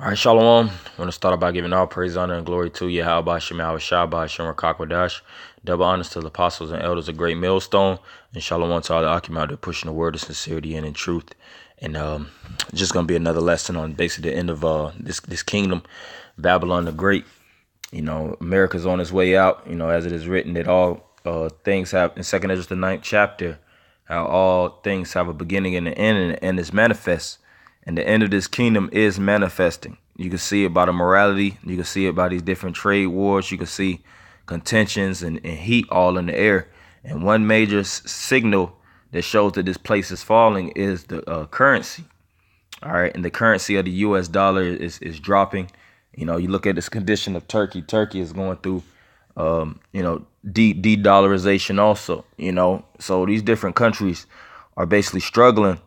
All right, Shalom. I want to start out by giving all praise, honor, and glory to Yahweh Shemah Shabbat Shem Rakakwadash. Double honors to the apostles and elders of Great Millstone. And Shalom to all the Akim out there pushing the word of sincerity and in truth. And just going to be another lesson on basically the end of this kingdom, Babylon the Great. You know, America's on its way out, you know, as it is written that all things have, in 2nd Ezra the 9th chapter, how all things have a beginning and an end, and the end is manifest. And the end of this kingdom is manifesting. You can see it by the morality. You can see it by these different trade wars. You can see contentions and heat all in the air. And one major signal that shows that this place is falling is the currency. All right. And the currency of the U.S. dollar is dropping. You know, you look at this condition of Turkey. Turkey is going through, de-dollarization also, you know. So these different countries are basically struggling,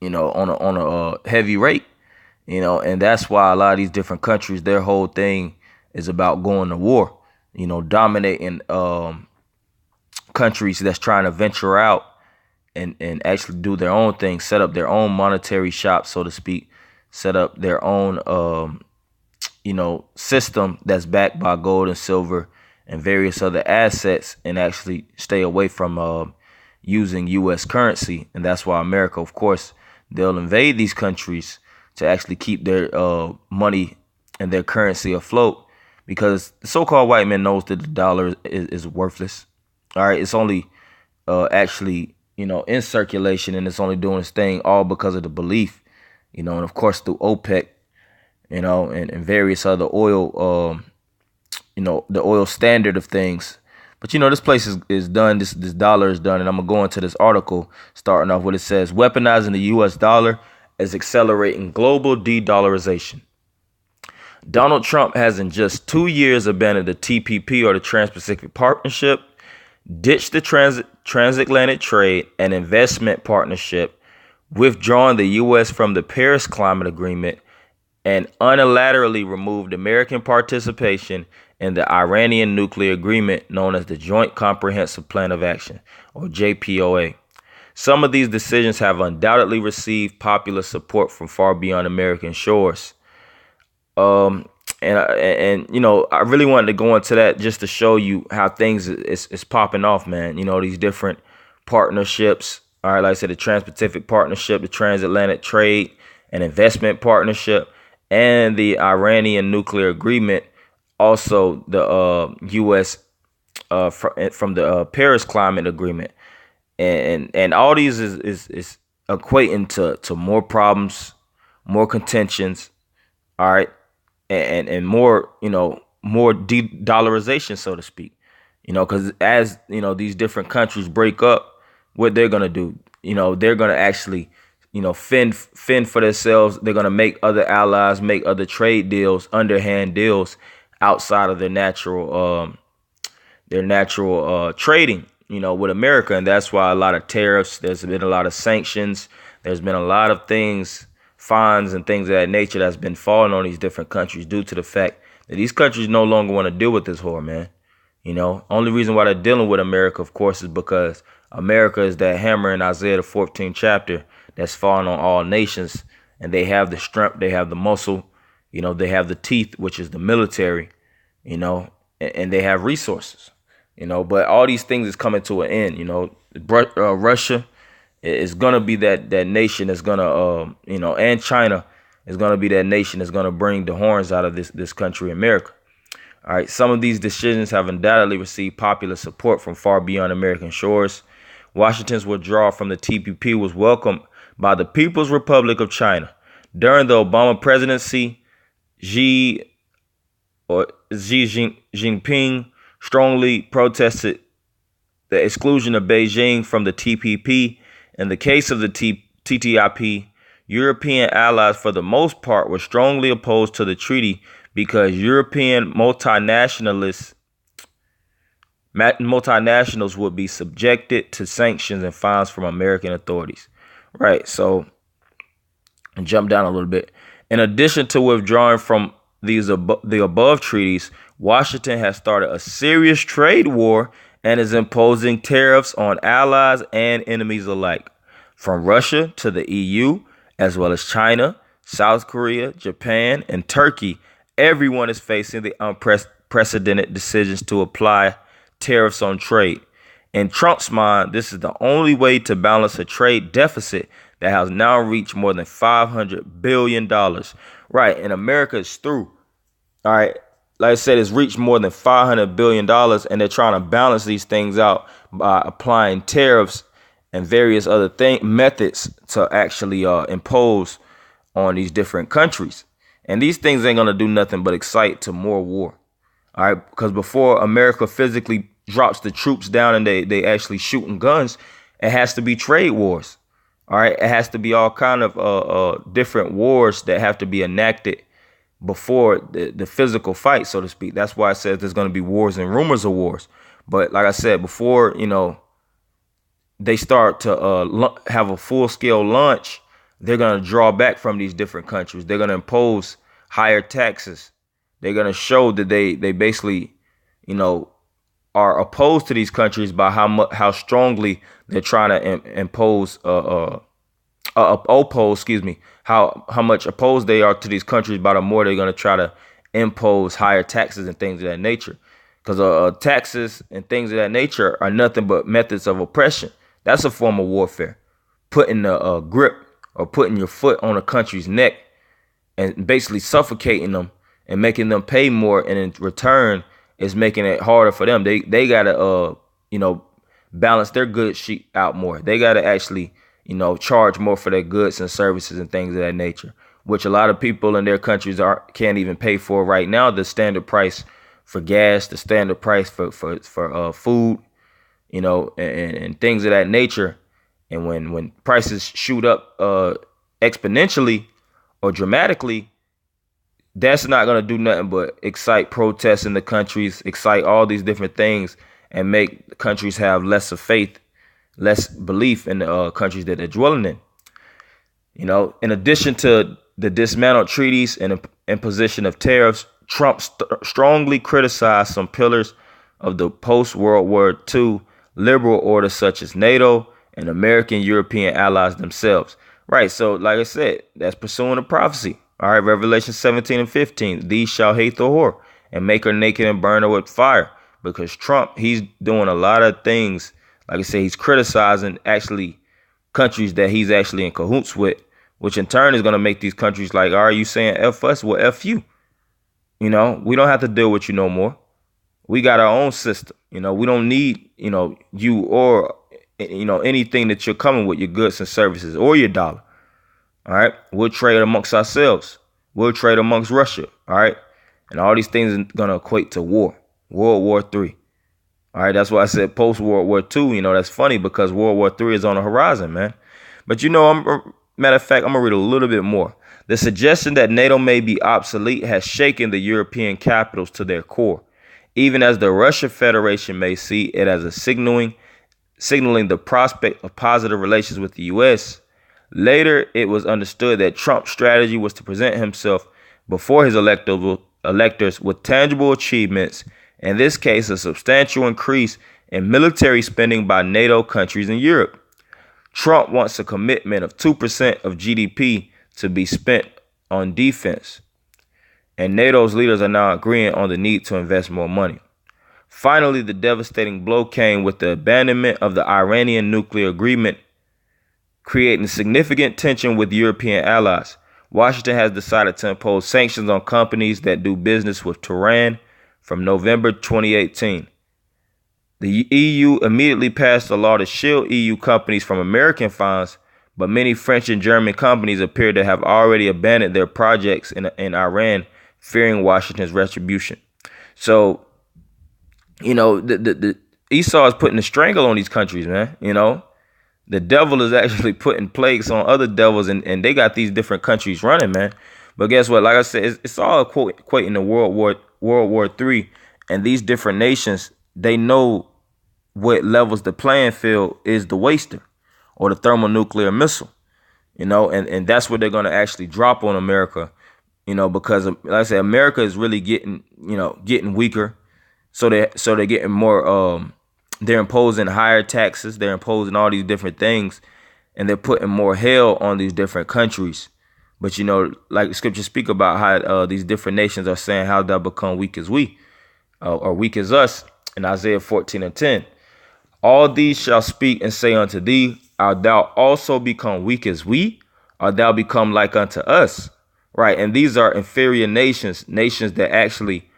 you know, on a heavy rate, you know, and that's why a lot of these different countries, their whole thing is about going to war, you know, dominating countries that's trying to venture out and actually do their own thing, set up their own monetary shop, so to speak, set up their own, system that's backed by gold and silver and various other assets, and actually stay away from using U.S. currency. And that's why America, of course, they'll invade these countries to actually keep their money and their currency afloat, because the so-called white man knows that the dollar is worthless. All right, it's only actually, you know, in circulation, and it's only doing its thing all because of the belief, you know, and of course through OPEC, you know, and various other oil, the oil standard of things. But, you know, this place is done. This dollar is done. And I'm going to go into this article starting off with it says, weaponizing the U.S. dollar is accelerating global de-dollarization. Donald Trump has in just 2 years abandoned the TPP, or the Trans-Pacific Partnership, ditched the transatlantic trade and investment partnership, withdrawn the U.S. from the Paris Climate Agreement, and unilaterally removed American participation in the Iranian nuclear agreement known as the Joint Comprehensive Plan of Action, or JPOA. Some of these decisions have undoubtedly received popular support from far beyond American shores. And you know, I really wanted to go into that just to show you how things is popping off, man. You know, these different partnerships. All right, like I said, the Trans-Pacific Partnership, the Transatlantic Trade and Investment Partnership, and the Iranian nuclear agreement. Also, the U.S. From the Paris Climate Agreement, and all these is equating to more problems, more contentions. All right, and more, you know, more de-dollarization, so to speak. You know, because as you know, these different countries break up, what they're gonna do, you know, they're gonna actually, you know, fend for themselves. They're gonna make other allies, make other trade deals, underhand deals outside of their natural trading, you know, with America. And that's why a lot of tariffs, there's been a lot of sanctions, there's been a lot of things, fines and things of that nature that's been falling on these different countries due to the fact that these countries no longer want to deal with this whore, man. You know, only reason why they're dealing with America, of course, is because America is that hammer in Isaiah the 14th chapter that's falling on all nations, and they have the strength, they have the muscle, you know, they have the teeth, which is the military, you know, and they have resources, you know. But all these things is coming to an end, you know. Russia is going to be that nation that's going to, and China is going to be that nation that's going to bring the horns out of this country, America. All right. Some of these decisions have undoubtedly received popular support from far beyond American shores. Washington's withdrawal from the TPP was welcomed by the People's Republic of China. During the Obama presidency, Xi Jinping strongly protested the exclusion of Beijing from the TPP. In the case of the TTIP, European allies, for the most part, were strongly opposed to the treaty because European multinationals would be subjected to sanctions and fines from American authorities. Right, so jump down a little bit. In addition to withdrawing from the above treaties, Washington has started a serious trade war and is imposing tariffs on allies and enemies alike, from Russia to the EU, as well as China, South Korea, Japan, and Turkey, everyone is facing the unprecedented decisions to apply tariffs on trade. In Trump's mind, this is the only way to balance a trade deficit that has now reached more than $500 billion. Right, and America is through. All right. Like I said, it's reached more than $500 billion, and they're trying to balance these things out by applying tariffs and various other methods to actually impose on these different countries. And these things ain't going to do nothing but excite to more war. All right. Because before America physically drops the troops down and they actually shooting guns, it has to be trade wars. All right. It has to be all kind of different wars that have to be enacted before the physical fight, so to speak. That's why I said there's going to be wars and rumors of wars. But like I said, before, they start to have a full scale launch, they're going to draw back from these different countries. They're going to impose higher taxes. They're going to show that they basically, are opposed to these countries by how strongly they're trying to impose how much opposed they are to these countries, by the more they're going to try to impose higher taxes and things of that nature. Because taxes and things of that nature are nothing but methods of oppression. That's a form of warfare. Putting a grip or putting your foot on a country's neck and basically suffocating them and making them pay more, and in return is making it harder for them. They gotta balance their goods sheet out more. They gotta actually charge more for their goods and services and things of that nature, which a lot of people in their countries can't even pay for right now. The standard price for gas, the standard price for food, and things of that nature. And when prices shoot up exponentially or dramatically, that's not going to do nothing but excite protests in the countries, excite all these different things, and make countries have less of faith, less belief in the countries that they're dwelling in. In addition to the dismantled treaties and imposition of tariffs, Trump strongly criticized some pillars of the post-World War II liberal order, such as NATO and American European allies themselves. Right. So, like I said, that's pursuing a prophecy. All right. Revelation 17 and 15. These shall hate the whore and make her naked and burn her with fire. Because Trump, he's doing a lot of things. Like I said, he's criticizing actually countries that he's actually in cahoots with, which in turn is going to make these countries like, are you saying F us? Well, F you. We don't have to deal with you no more. We got our own system. We don't need, you or, anything that you're coming with, your goods and services or your dollar. All right. We'll trade amongst ourselves. We'll trade amongst Russia. All right. And all these things are going to equate to war. World War III. All right. That's why I said post-World War II. That's funny because World War III is on the horizon, man. But, matter of fact, I'm going to read a little bit more. The suggestion that NATO may be obsolete has shaken the European capitals to their core, even as the Russian Federation may see it as a signaling the prospect of positive relations with the U.S. Later, it was understood that Trump's strategy was to present himself before his electors with tangible achievements, in this case, a substantial increase in military spending by NATO countries in Europe. Trump wants a commitment of 2% of GDP to be spent on defense, and NATO's leaders are now agreeing on the need to invest more money. Finally, the devastating blow came with the abandonment of the Iranian nuclear agreement, creating significant tension with European allies. Washington has decided to impose sanctions on companies that do business with Tehran from November 2018. The EU immediately passed a law to shield EU companies from American fines, but many French and German companies appear to have already abandoned their projects in Iran, fearing Washington's retribution. So, the Esau is putting a strangle on these countries, man. The devil is actually putting plagues on other devils, and they got these different countries running, man. But guess what? Like I said, it's all equating to World War III, and these different nations, they know what levels the playing field is the waster or the thermonuclear missile, and that's what they're going to actually drop on America, because like I said, America is really getting weaker. So they're getting more, they're imposing higher taxes. They're imposing all these different things, and they're putting more hell on these different countries But like the scriptures speak about how these different nations are saying how they'll become weak as we, or weak as us, in Isaiah 14:10. All these shall speak and say unto thee, art thou also become weak as we? Or thou become like unto us? Right. And these are inferior nations, nations that actually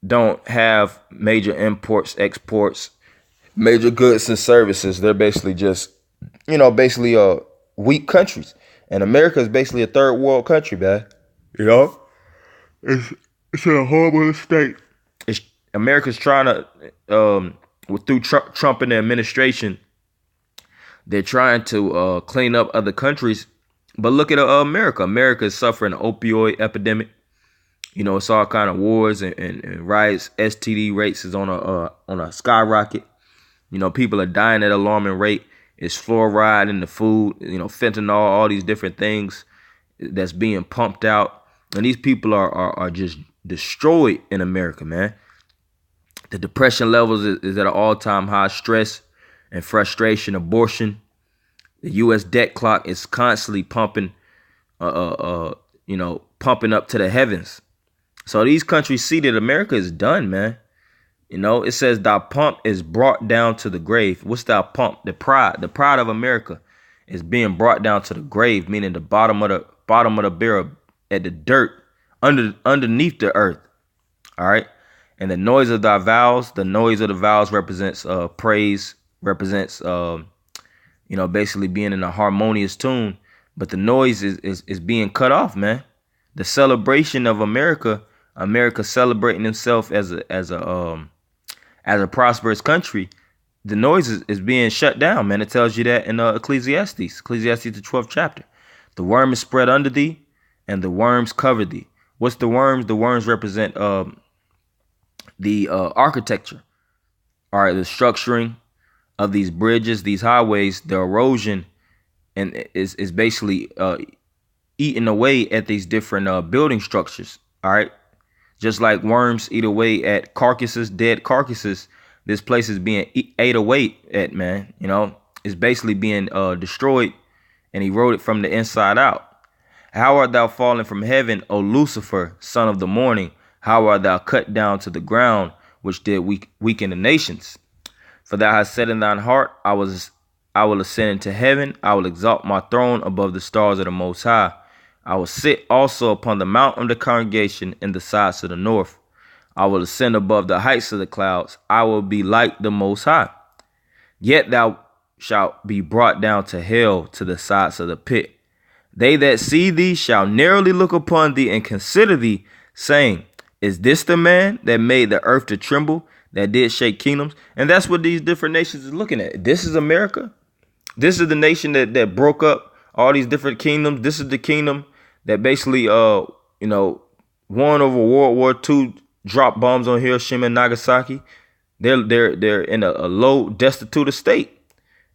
don't have major imports, exports, major goods and services. They're basically just, basically weak countries. And America is basically a third world country, man. You know? It's in a horrible state. It's America's trying to through Trump and the administration, they're trying to clean up other countries. But look at America. America is suffering an opioid epidemic. It's all kind of wars and riots. STD rates is on a skyrocket. People are dying at an alarming rate. It's fluoride in the food, fentanyl, all these different things that's being pumped out. And these people are just destroyed in America, man. The depression levels is at an all-time high. Stress and frustration, abortion. The U.S. debt clock is constantly pumping up to the heavens. So these countries see that America is done, man. It says thy pomp is brought down to the grave. What's thy pomp? The pride of America is being brought down to the grave, meaning the bottom of the barrel, at the dirt, underneath the earth. All right. And the noise of thy vows, the noise of the vows represents praise, represents basically being in a harmonious tune. But the noise is being cut off, man. The celebration of America celebrating itself as a prosperous country, the noise is being shut down, man. It tells you that in Ecclesiastes, the 12th chapter. The worm is spread under thee, and the worms cover thee. What's the worms? The worms represent the architecture, all right, the structuring of these bridges, these highways, the erosion, and is basically eating away at these different building structures, all right? Just like worms eat away at carcasses, dead carcasses, this place is being ate away at, man. It's basically being destroyed and eroded from the inside out. How art thou fallen from heaven, O Lucifer, son of the morning? How art thou cut down to the ground, which did weaken the nations? For thou hast said in thine heart, I will ascend into heaven. I will exalt my throne above the stars of the Most High. I will sit also upon the mount of the congregation in the sides of the north. I will ascend above the heights of the clouds. I will be like the Most High. Yet thou shalt be brought down to hell, to the sides of the pit. They that see thee shall narrowly look upon thee and consider thee, saying, is this the man that made the earth to tremble, that did shake kingdoms? And that's what these different nations is looking at. This is America. This is the nation that broke up all these different kingdoms. This is the kingdom that basically, won over World War II, dropped bombs on Hiroshima and Nagasaki. They're in a low, destitute state.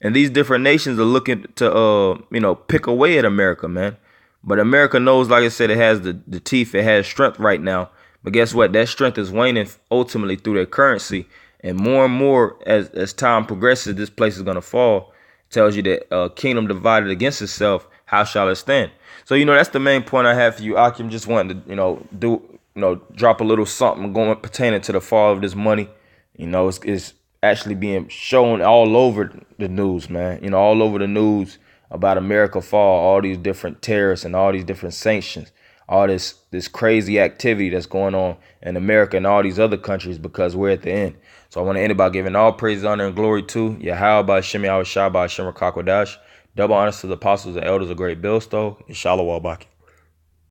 And these different nations are looking to, pick away at America, man. But America knows, like I said, it has the teeth, it has strength right now. But guess what? That strength is waning ultimately through their currency. And more as time progresses, this place is going to fall. It tells you that kingdom divided against itself, how shall it stand? So, that's the main point I have for you, Akim. Just wanting to, drop a little something going pertaining to the fall of this money. It's actually being shown all over the news, man. All over the news about America fall, all these different tariffs and all these different sanctions. All this crazy activity that's going on in America and all these other countries, because we're at the end. So I want to end by giving all praise, honor, and glory to Yahweh, Shemi Awashai, Shem Rakakwadash. Double honors to the apostles and elders of Great Billstow. Inshallah Wabaki.